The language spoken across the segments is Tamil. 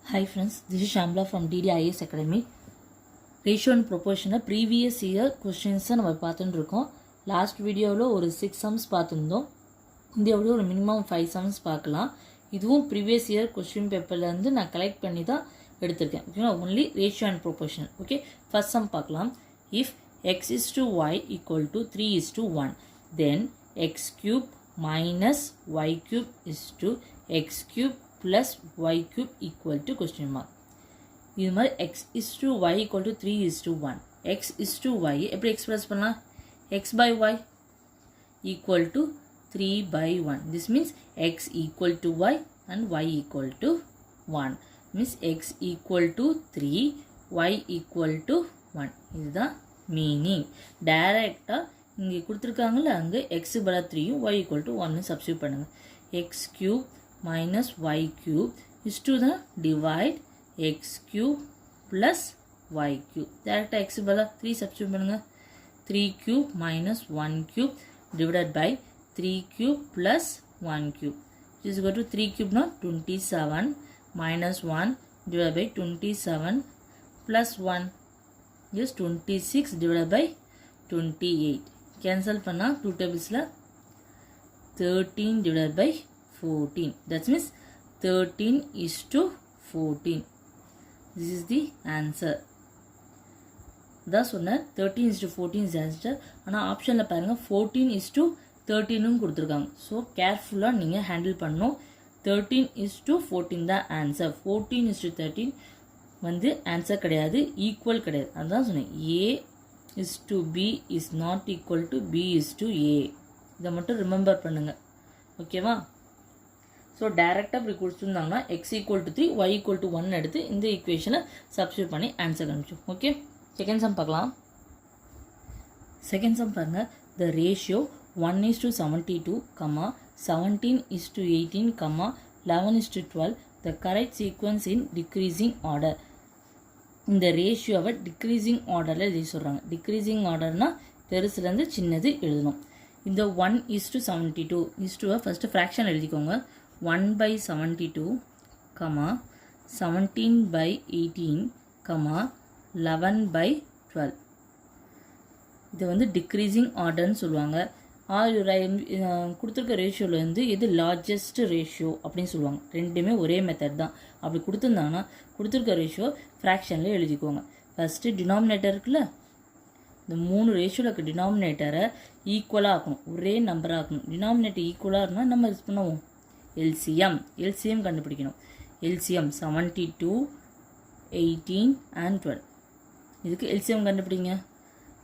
Hi friends, this is Shamla from DDIS Academy. Ratio and proportion previous year questions நம்ம பார்த்துட்டு இருக்கோம். லாஸ்ட் வீடியோவில் ஒரு 6 sums பார்த்துருந்தோம். இந்த வீடியோ ஒரு மினிமம் 5 sums பார்க்கலாம். இதுவும் ப்ரீவியஸ் இயர் கொஸ்டின் பேப்பர்லேருந்து நான் கலெக்ட் பண்ணி தான் எடுத்திருக்கேன். ஓகேங்களா, only ratio and proportion. Okay, first sum பார்க்கலாம். If x is to y equal to 3 is to 1, then x cube minus y cube is to x cube plus y cube equal to question mark. இது மாதிரி x is to y equal to 3 is to 1. x is to y எப்படி எக்ஸ்பிரஸ் பண்ணலாம்? x by y equal to 3 by 1. This means x equal to y and y equal to 1. Means x equal to 3, y equal to 1. இதுதான் மீனிங். டைரக்டாக இங்கே கொடுத்துருக்காங்கல்ல, அங்கே எக்ஸு பல 3யும் y equal to 1 சப்ஸ்டியூட் பண்ணுங்கள். x cube minus y cube is to the divide x cube plus y cube. டைரக்டாக x பல 3 சப்ஸ்டியூட் பண்ணுங்கள். 3 cube minus 1 cube divided by 3 cube plus 1 cube. This is equal to 3 cube now 27 minus 1 divided by 27 plus 1 is 26 divided by 28. Cancel பண்ணா 2 tablesல 13 divided by 14. That means 13 is to 14. This is the answer. தான் சொன்ன 13 is to 14 is answer. ஆனால் ஆப்ஷனில் பாருங்கள் 14 is to 13 கொடுத்துருக்காங்க. ஸோ கேர்ஃபுல்லாக நீங்கள் ஹேண்டில் பண்ணணும். 13 is to 14 தான் ஆன்சர். 14 is to 13 வந்து ஆன்சர் கிடையாது, ஈக்குவல் கிடையாது. அதுதான் சொன்னேன். A is to B is not equal to B is to A. இதை மட்டும் ரிமெம்பர் பண்ணுங்கள். ஓகேவா? ஸோ டைரெக்டாக இப்படி கொடுத்துருந்தாங்கன்னா x equal to 3, y equal to 1 எடுத்து இந்த ஈக்குவேஷனை சப்ஸ்டியூட் பண்ணி ஆன்சர் கண்டுச்சோம். ஓகே, செகண்ட் சம் பார்க்கலாம். செகண்ட் சம் பாருங்கள். The ratio 1 is to 72, 17 is to 18, 11 is to 12. The correct sequence in decreasing order. இந்த ரேஷியோவை டிக்ரீசிங் ஆர்டரில் எழுதி சொல்கிறாங்க. டிக்ரீசிங் ஆர்டர்னால் பெருசுலேருந்து சின்னது எழுதணும். இந்த 1 is to 72 is to first fraction எழுதிக்கோங்க. 1 by 72, 17 by 18, 11 by 12. இது வந்து டிக்ரீசிங் ஆர்டர்னு சொல்லுவாங்க. கொடுத்துருக்க ரேஷியோலேருந்து எது லார்ஜஸ்ட் ரேஷியோ அப்படின்னு சொல்லுவாங்க. ரெண்டுமே ஒரே மெத்தட் தான். அப்படி கொடுத்துருந்தாங்கன்னா கொடுத்துருக்க ரேஷியோ ஃப்ராக்ஷனில் எழுதிக்கோங்க. ஃபஸ்ட்டு டினாமினேட்டர் இருக்குல்ல, இந்த 3 ரேஷியோவில் இருக்க டினாமினேட்டரை ஈக்குவலாக ஆக்கணும், ஒரே நம்பராக ஆக்கணும். டினாமினேட்டர் ஈக்குவலாக இருந்தால் நம்ம யூஸ் பண்ணுவோம் எல்சிஎம் கண்டுபிடிக்கணும். LCM 72, 18 and 12. இதுக்கு எல்சிஎம் கண்டுபிடிங்க.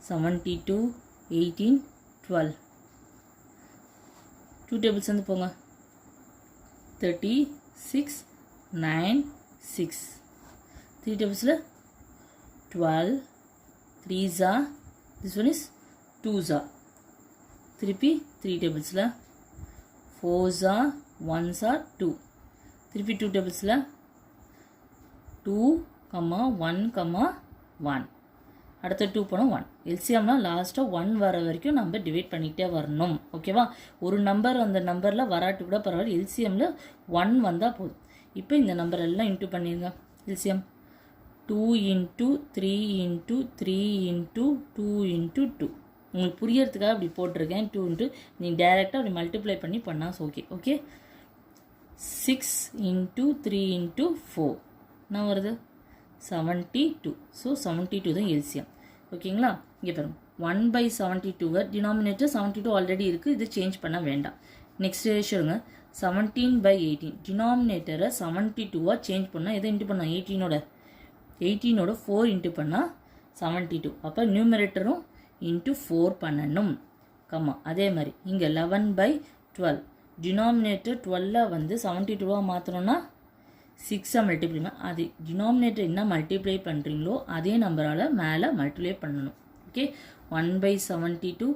72, 18, 12. 2 tables வந்து போங்க. 36, 9, 6. 3 tablesல 12, 3s are, this one is 2s are. திருப்பி 3 tablesல 4s are, 1s are 2. திருப்பி 2 tablesல 2, 1, 1. அடுத்த 2 போனால் 1. எல்சிஎம்னா லாஸ்ட்டாக 1 வர வரைக்கும் நம்ம டிவைட் பண்ணிகிட்டே வரணும். ஓகேவா? ஒரு நம்பர் அந்த நம்பரில் வராட்டு கூட பரவாயில்ல, எல்சிஎம்மில் 1 வந்தால் போதும். இப்போ இந்த நம்பர் எல்லாம் இன்ட்டு பண்ணிடுங்க. LCM 2 into 3 into 3 into 2 into 2. உங்களுக்கு புரியறதுக்காக அப்படி போட்டிருக்கேன். 2 into நீங்கள் டைரெக்டாக அப்படி மல்டிப்ளை பண்ணி பண்ணால் ஓகே. ஓகே, 6 into 3 into 4 என்ன வருது? 72. ஸோ 72 தான் எல்சிஎம். ஓகேங்களா? இங்கே பாருங்க, 1 by 72 டினாமினேட்டர் 72 ஆல்ரெடி இருக்குது, இது சேஞ்ச் பண்ண வேண்டாம். நெக்ஸ்ட் ரேஷியோங்க 17 by 18. டினாமினேட்டரை 72 சேஞ்ச் பண்ணால் எதை இன்ட்டு பண்ணால் 18ஓட 4 இன்ட்டு பண்ணால் 72. அப்போ நியூமரேட்டரும் இன்ட்டு 4 பண்ணணும். அதே மாதிரி இங்கே 11 by 12. டினாமினேட்டர் 12 வந்து 72 மாற்றணும்னா 6 மல்டிப்ளை பண்ண, அது டினாமினேட்டர் என்ன மல்டிப்ளை பண்ணுறீங்களோ அதே நம்பரால் மேலே மல்டிப்ளை பண்ணணும். ஓகே, 1 by 72,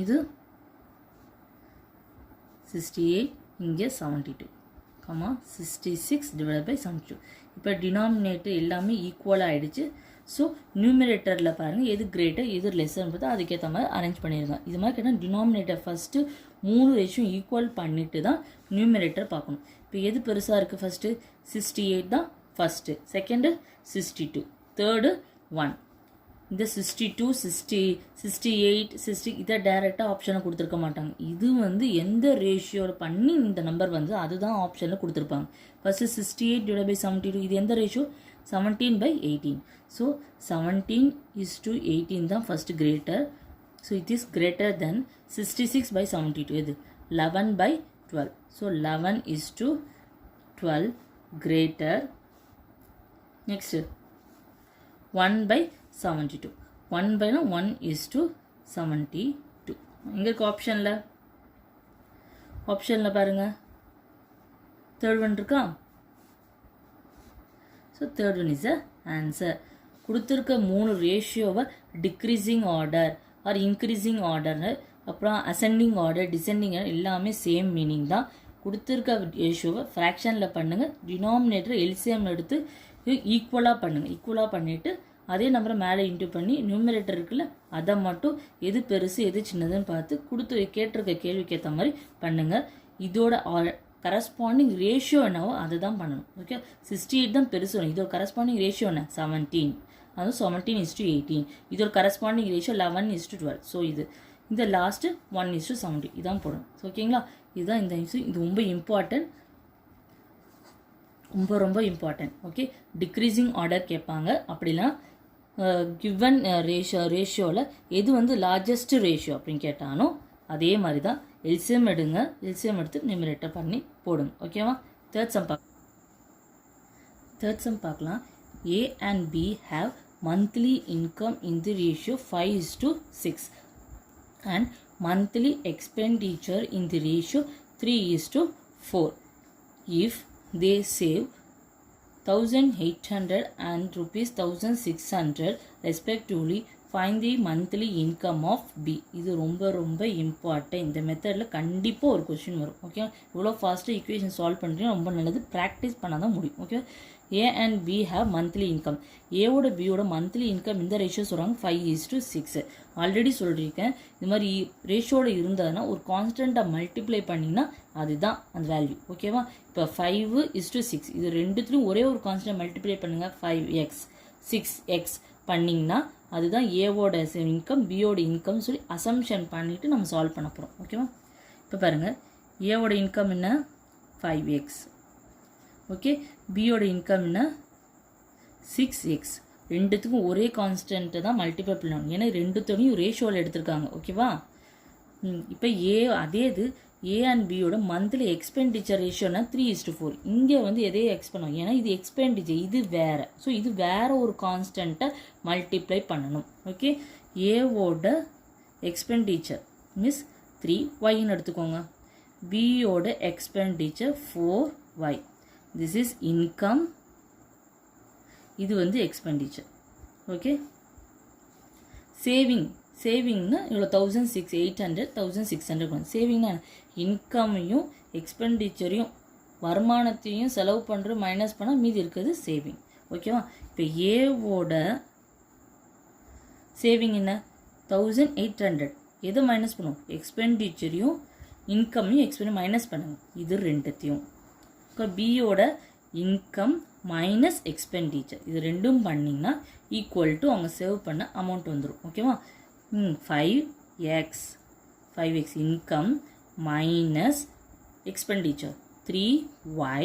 இது 68, இங்கே 72, 66 டிவைட் பை 72. இப்போ டினாமினேட்டர் எல்லாமே ஈக்குவலாக ஆகிடுச்சு. ஸோ நியூமரேட்டரில் பாருங்கள் எது கிரேட்டர் எது லெஸ்ஸர்னு பார்த்தா அதுக்கேற்ற மாதிரி அரேஞ்ச் பண்ணிடுங்க. இது மாதிரி கேட்டால் டினாமினேட்டர் ஃபஸ்ட்டு மூணு ரேஷியும் ஈக்குவல் பண்ணிட்டு தான் நியூமரேட்டர் பார்க்கணும். இப்போ எது பெருசாக இருக்குது? ஃபஸ்ட்டு 68 தான் ஃபஸ்ட்டு, செகண்டு 62, தேர்டு 1. இந்த 62, 68, 60 இதை டைரெக்டாக ஆப்ஷனை கொடுத்துருக்க மாட்டாங்க. இது வந்து எந்த ரேஷியோவில் பண்ணி இந்த நம்பர் வந்து அதுதான் ஆப்ஷனில் கொடுத்துருப்பாங்க. ஃபஸ்ட்டு 68/72, இது எந்த ரேஷியோ? 17/18. ஸோ 17:18 தான் first greater. So it is greater than 66/72. இது 11/12. So 11:12 greater. நெக்ஸ்ட்டு 1/72. 1/1:72. எங்கே இருக்கு ஆப்ஷனில்? ஆப்ஷனில் பாருங்கள், தேர்ட் ஒன் இருக்கா? So third one is the answer. கொடுத்துருக்க மூணு ரேஷியோவை டிக்ரீசிங் ஆர்டர் ஆர் இன்க்ரீசிங் ஆர்டர்னு, அப்புறம் அசெண்டிங் ஆர்டர், டிசெண்டிங் ஆர்டர் எல்லாமே சேம் மீனிங் தான். கொடுத்துருக்க ரேஷியோவை ஃப்ராக்ஷனில் பண்ணுங்கள், டினாமினேட்டர் எல்சிஎம் எடுத்து ஈக்குவலாக பண்ணுங்கள். ஈக்குவலாக பண்ணிவிட்டு அதே நம்பரை மேலே இன்ட்டு பண்ணி நியூமரேட்டர் இருக்குல்ல அதை மட்டும் எது பெருசு எது சின்னதுன்னு பார்த்து கொடுத்து கேட்டிருக்க கேள்விக்கு ஏற்ற மாதிரி பண்ணுங்கள். இதோட கரஸ்பாண்டிங் ரேஷியோ என்னவோ அதை தான் பண்ணணும். ஓகே, 68 தான் பெருசு வரும். இதோட கரஸ்பாண்டிங் ரேஷியோ என்ன? 17. அதுவும் 17:18. இதோட கரஸ்பாண்டிங் ரேஷியோ 11:12. ஸோ இந்த லாஸ்ட்டு 1:70 இதான் போடணும். ஓகேங்களா? இதுதான் இந்த விஷயம். இது ரொம்ப இம்பார்ட்டன்ட், ரொம்ப இம்பார்ட்டன்ட். ஓகே, டிக்ரீசிங் ஆர்டர் கேட்பாங்க. அப்படிலாம் கிவன் ரேஷியோவில் எது வந்து லார்ஜஸ்ட் ரேஷியோ அப்படின்னு கேட்டாலும் அதே மாதிரி தான் எல்சிஎம் எடுங்க. எல்சிஎம் எடுத்து நியூமரேட்டர் பண்ணி போடுங்க. ஓகேவா? தேர்ட் சம் பார்க்கலாம். A and B have monthly income in the ratio 5:6 and monthly expenditure in the ratio 3:4. If they save 1,800 and ₹1,600 respectively, find the monthly income of B. இது ரொம்ப இம்பார்ட்டன்ட். இந்த மெத்தடில் கண்டிப்பாக ஒரு கொஸ்டின் வரும். ஓகே, இவ்வளோ ஃபாஸ்ட்டாக ஈக்குவேஷன் சால்வ் பண்ணுறீங்க ரொம்ப நல்லது. ப்ராக்டிஸ் பண்ணால் தான் முடியும். Okay, A and B have monthly income. ஏவோட பியோட மந்த்லி இன்கம் இந்த ரேஷியோ சொல்கிறாங்க 5:6. ஆல்ரெடி சொல்லியிருக்கேன், இது மாதிரி ரேஷியோவில் இருந்ததுன்னா ஒரு கான்ஸ்டண்ட்டாக மல்டிப்ளை பண்ணிங்கன்னா அதுதான் அந்த வேல்யூ. ஓகேவா? இப்போ 5:6 இது ரெண்டுத்துலையும் ஒரே ஒரு கான்ஸ்டன்ட் மல்டிப்ளை பண்ணுங்கள். 5x 6x பண்ணிங்கன்னா அதுதான் ஏவோட இன்கம் பியோட இன்கம் சொல்லி அசம்ஷன் பண்ணிவிட்டு நம்ம சால்வ் பண்ண போகிறோம். ஓகேவா? இப்போ பாருங்கள், ஏவோட இன்கம் என்ன? 5x. ஓகே, பியோட இன்கம் என்ன? 6x. ரெண்டுத்துக்கும் ஒரே கான்ஸ்டன்ட்டை தான் மல்டிப்ளை பண்ணணும். ஏன்னா ரெண்டுத்தோடையும் ரேஷியோவில் எடுத்திருக்காங்க. ஓகேவா? இப்போ அதே இது ஏ அண்ட் பியோட மந்த்லி எக்ஸ்பெண்டிச்சர் ரேஷியோனா 3:4. இங்கே வந்து எதையும் எக்ஸ் பண்ணுவோம், ஏன்னா இது எக்ஸ்பெண்டிச்சர், இது வேறு. ஸோ இது வேறு ஒரு கான்ஸ்டண்ட்டை மல்டிப்ளை பண்ணணும். ஓகே, ஏவோட எக்ஸ்பெண்டிச்சர் மிஸ் 3yன்னு எடுத்துக்கோங்க. பியோட expenditure 4y. This is income, இது வந்து எக்ஸ்பெண்டிச்சர். ஓகே, சேவிங்னா இவ்வளோ 1,800 1,600. சேவிங்னா இன்கமையும் எக்ஸ்பெண்டிச்சரையும் வருமானத்தையும் செலவு பண்ணுற மைனஸ் பண்ணால் மீதி இருக்கிறது சேவிங். ஓகேவா? இப்போ ஏவோட சேவிங் என்ன? 1,800. எதை மைனஸ் பண்ணுவோம்? எக்ஸ்பெண்டிச்சரையும் இன்கமையும் மைனஸ் பண்ணுங்க. இது ரெண்டுத்தையும். இப்போ பியோட இன்கம் மைனஸ் எக்ஸ்பெண்டிச்சர் இது ரெண்டும் பண்ணிங்கன்னா ஈக்குவல் டு அவங்க சேவ் பண்ண அமௌண்ட் வந்துடும். ஓகேவா? 5x income minus expenditure 3y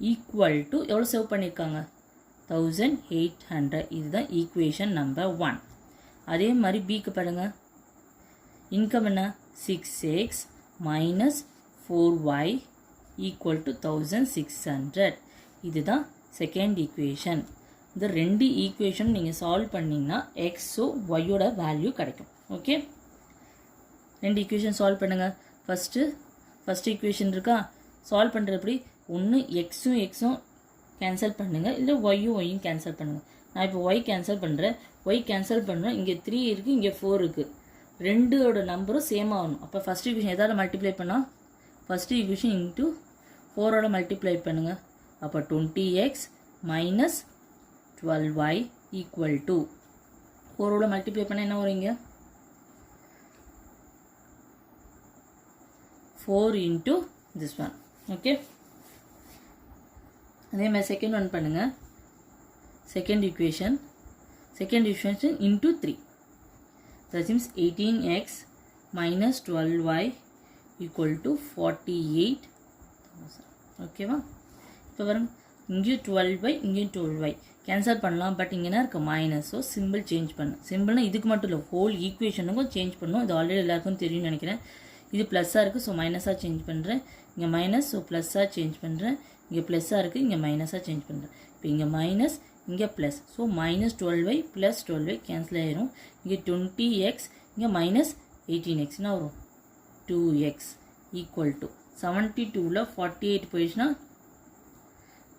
equal to எவ்வளோ சேவ் பண்ணியிருக்காங்க? 1,800. இதுதான் ஈக்குவேஷன் நம்பர் 1. அதே மாதிரி பிக்கு பாருங்க, இன்கம் என்ன? 6x minus 4y equal to 1,600. இதுதான் செகண்ட் ஈக்குவேஷன். இந்த ரெண்டு ஈக்குவேஷன் நீங்கள் சால்வ் பண்ணிங்கன்னா எக்ஸோ ஒய்யோட வேல்யூ கிடைக்கும். ஓகே, ரெண்டு ஈக்குவேஷன் சால்வ் பண்ணுங்கள். ஃபஸ்ட்டு ஈக்குவேஷன் இருக்கா? சால்வ் பண்ணுறது எப்படி? ஒன்று எக்ஸும் கேன்சல் பண்ணுங்கள், இல்லை ஒய்யும் கேன்சல் பண்ணுங்கள். நான் இப்போ ஒய் கேன்சல் பண்ணுறேன். இங்கே 3 இருக்குது, இங்கே 4 இருக்குது. ரெண்டோட நம்பரும் சேம் ஆகணும். அப்போ ஃபஸ்ட் ஈக்குவேஷன் எதாவது மல்டிப்ளை பண்ணால் ஃபஸ்ட்டு ஈக்குவேஷன் இன்ட்டு 4ஓட மல்டிப்ளை பண்ணுங்கள். அப்போ 20x minus 12y equal to 4ஓட மல்டிப்ளை பண்ணால் என்ன வருங்க? 4 into this one. Okay. அதே மாதிரி செகண்ட் ஒன் பண்ணுங்கள். Second equation into 3. That means 18x minus 12y equal to 48,000. ஓகேவா? இப்போ வரும் இங்கேயும் 12y இங்கேயும் 12y கேன்சல் பண்ணலாம். பட் இங்கே என்ன இருக்குது மைனஸ். ஸோ சிம்பிள் சேஞ்ச் பண்ணு. சிம்பிள்னா இதுக்கு மட்டும் இல்லை, ஹோல் ஈக்குவேஷனுக்கும் சேஞ்ச் பண்ணணும். இது ஆல்ரெடி எல்லாருக்கும் தெரியும்னு நினைக்கிறேன். இது ப்ளஸ்ஸாக இருக்குது, ஸோ மைனஸாக சேஞ்ச் பண்ணுறேன். இங்கே மைனஸ், ஸோ ப்ளஸ்ஸாக சேஞ்ச் பண்ணுறேன். இங்கே ப்ளஸ்ஸாக இருக்குது, இங்கே மைனஸாக சேஞ்ச் பண்ணுறேன். இப்போ இங்கே மைனஸ், இங்கே plus. So minus 12y plus 12y cancel ஆயிரும். இங்கே 20x, இங்கே மைனஸ் 18x வரும். 2x ஈக்குவல் டு 72ல் 48 போயிடுச்சுன்னா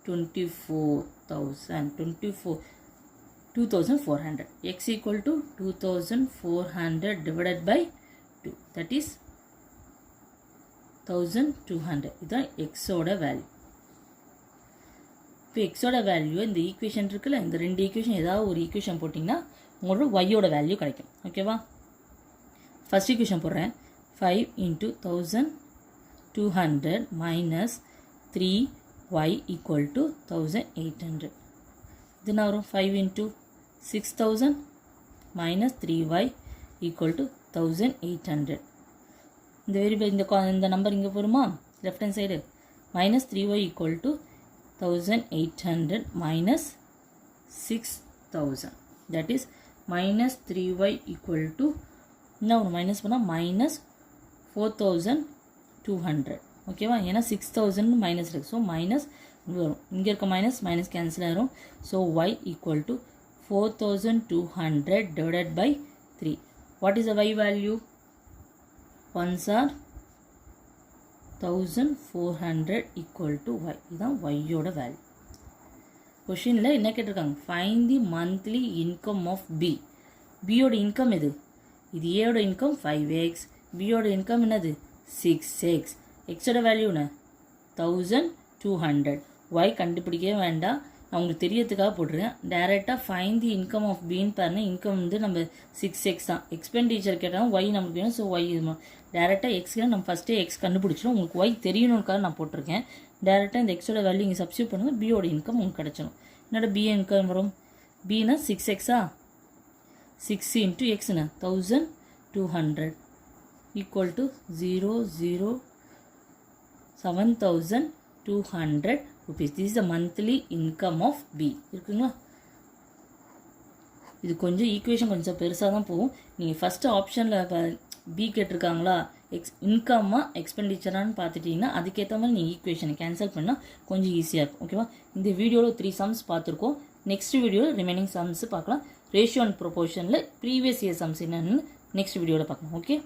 2400. x equal to 2400 divided by 2. That is 1200. இதுதான் x ஓட வேல்யூ. இப்போ x ஓட வேல்யூ இந்த ஈக்குவேஷன் இருக்குல்ல, இந்த ரெண்டு ஈக்குவேஷன் ஏதாவது ஒரு ஈக்குவேஷன் போட்டிங்கன்னா உங்களோட y ஓட வேல்யூ கிடைக்கும். ஓகேவா? ஃபர்ஸ்ட் ஈக்குவேஷன் போடுறேன். 5 into 1200 minus 3y equal to 1800. இது என்ன வரும்? 5 into 6000 minus 3y equal to 1800. இந்த வேரியபிள் இந்த நம்பர் இங்கே போருமா? Left hand side minus 3y equal to 1800 minus 6000. That is minus 3y equal to என்ன ஒன்று மைனஸ் பண்ணால் மைனஸ் 4200. ஓகேவா? ஏன்னா 6000 மைனஸ் இருக்குது. ஸோ மைனஸ் வரும். இங்கே இருக்க மைனஸ் மைனஸ் கேன்சல் ஆகிரும். So y equal to 4200 divided by 3. What is the y value? Ones are 1400 equal to y. இதுதான் y ஓட வேல்யூ. கொஷினில் என்ன கேட்டிருக்காங்க? Find the monthly income of B. பியோட இன்கம் எது? இது ஏயோட இன்கம் 5x. பியோட இன்கம் என்னது? 6x. எக்ஸோட வேல்யூ என்ன? 1200. y கண்டுபிடிக்கவே வேண்டாம், நான் உங்களுக்கு தெரியறதுக்காக போட்டுருக்கேன். டேரெக்டாக ஃபைண்ட் தி இன்கம் ஆஃப் பின்னு பாருங்க. இன்கம் வந்து நம்ம 6x தான். எக்ஸ்பெண்டிச்சர் கேட்டாலும் y நமக்கு வேணும். ஸோ y டேரெக்டாக எக்ஸ்க்கு நம்ம ஃபஸ்ட்டே எக்ஸ் கண்டுபிடிச்சிடும். உங்களுக்கு y தெரியணுக்காக நான் போட்டிருக்கேன். டேரெக்டாக இந்த எக்ஸோட வேல்யூ இங்கே சப்ஸ்டியூட் பண்ணுங்கள். பியோட இன்கம் உங்களுக்கு கிடச்சிடும். என்னோட பி இன்கம் வரும்? பின்னா 6xஆ? 6 into x 1200 equal to 7,200 rupees. This is the monthly income of B. இருக்குங்களா? இது கொஞ்சம் ஈக்குவேஷன் கொஞ்சம் பெருசாக தான் போகும். நீங்கள் ஃபஸ்ட்டு ஆப்ஷனில் பி கேட்டிருக்காங்களா, இன்கம்மா எக்ஸ்பெண்டிச்சரான்னு பார்த்துட்டிங்கன்னா அதுக்கேற்ற மாதிரி நீங்கள் ஈக்குவேஷனை கேன்சல் பண்ணால் கொஞ்சம் ஈஸியாக இருக்கும். ஓகேவா? இந்த வீடியோவில் 3 சம்ஸ் பார்த்துருக்கோம். நெக்ஸ்ட் வீடியோவில் ரிமைனிங் சம்ஸ் பார்க்கலாம். ரேஷியோ அண்ட் ப்ரொபோர்ஷனில் ப்ரீவியஸ் இயர் சம்ஸ் என்னன்னு நெக்ஸ்ட் வீடியோவில் பார்க்கலாம். ஓகே.